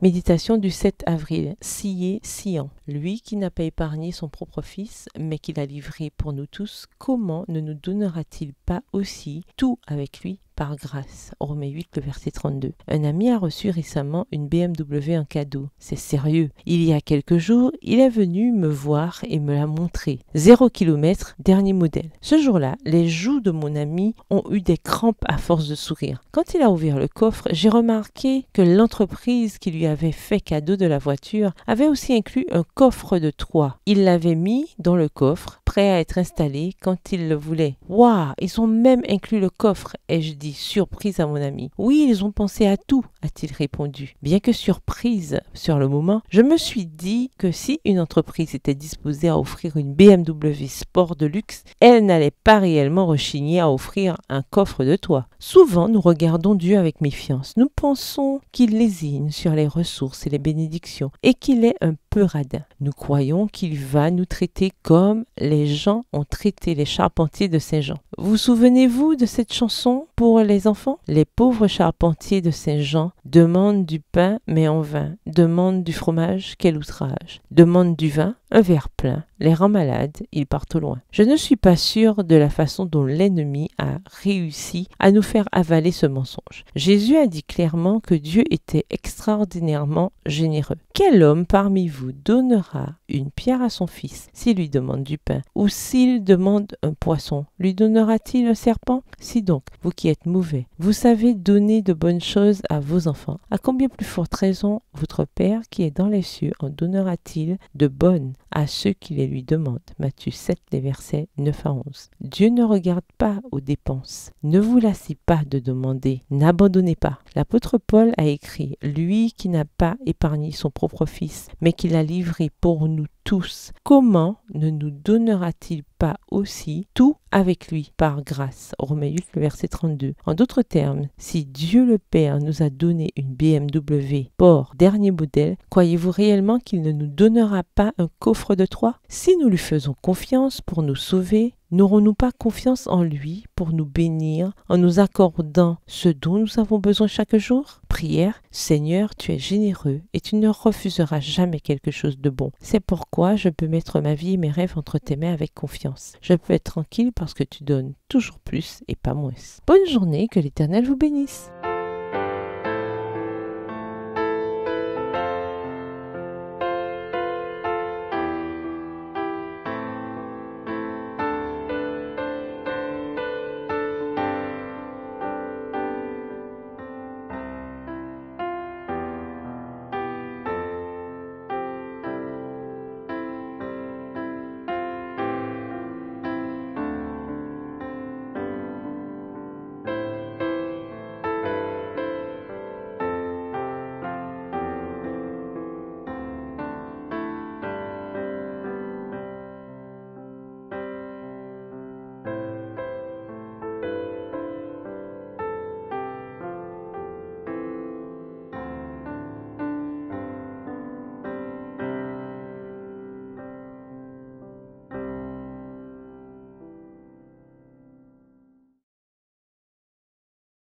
Méditation du 7 avril. Scié, sciant. Lui qui n'a pas épargné son propre fils, mais qui l'a livré pour nous tous, comment ne nous donnera-t-il pas aussi tout avec lui par grâce? Romains 8, le verset 32. Un ami a reçu récemment une BMW en cadeau. C'est sérieux. Il y a quelques jours, il est venu me voir et me l'a montré. 0 km, dernier modèle. Ce jour-là, les joues de mon ami ont eu des crampes à force de sourire. Quand il a ouvert le coffre, j'ai remarqué que l'entreprise qui lui avait fait cadeau de la voiture avait aussi inclus un coffre de toit. Il l'avait mis dans le coffre, prêt à être installé quand il le voulait. Waouh, ils ont même inclus le coffre, ai-je dit, surprise à mon ami. Oui, ils ont pensé à tout, a-t-il répondu. Bien que surprise sur le moment, je me suis dit que si une entreprise était disposée à offrir une BMW Sport de luxe, elle n'allait pas réellement rechigner à offrir un coffre de toit. Souvent, nous regardons Dieu avec méfiance. Nous pensons qu'il lésine sur les ressources et les bénédictions et qu'il est un peu radin. Nous croyons qu'il va nous traiter comme les gens ont traité les charpentiers de Saint-Jean. Vous souvenez-vous de cette chanson pour les enfants? Les pauvres charpentiers de Saint-Jean demandent du pain mais en vain, demandent du fromage, quel outrage, demandent du vin, un verre plein, les rend malades, ils partent au loin. Je ne suis pas sûre de la façon dont l'ennemi a réussi à nous faire avaler ce mensonge. Jésus a dit clairement que Dieu était extraordinairement généreux. Quel homme parmi vous donnera une pierre à son fils s'il lui demande du pain? Ou s'il demande un poisson, lui donnera-t-il un serpent? Si donc, vous qui êtes mauvais, vous savez donner de bonnes choses à vos enfants, à combien plus forte raison votre Père qui est dans les cieux en donnera-t-il de bonnes à ceux qui les lui demandent? Matthieu 7, les versets 9 à 11. Dieu ne regarde pas aux dépenses. Ne vous lassez pas de demander. N'abandonnez pas. L'apôtre Paul a écrit, lui qui n'a pas épargné son propre fils, mais qui l'a livré pour nous tous, comment ne nous donnera-t-il pas aussi tout avec lui par grâce? Romains 8, le verset 32. En d'autres termes, si Dieu le Père nous a donné une BMW Sport dernier modèle, croyez-vous réellement qu'il ne nous donnera pas un coffre de toit? Si nous lui faisons confiance pour nous sauver, n'aurons-nous pas confiance en lui pour nous bénir en nous accordant ce dont nous avons besoin chaque jour? Prière, Seigneur, tu es généreux et tu ne refuseras jamais quelque chose de bon. C'est pourquoi je peux mettre ma vie et mes rêves entre tes mains avec confiance. Je peux être tranquille parce que tu donnes toujours plus et pas moins. Bonne journée, que l'Éternel vous bénisse.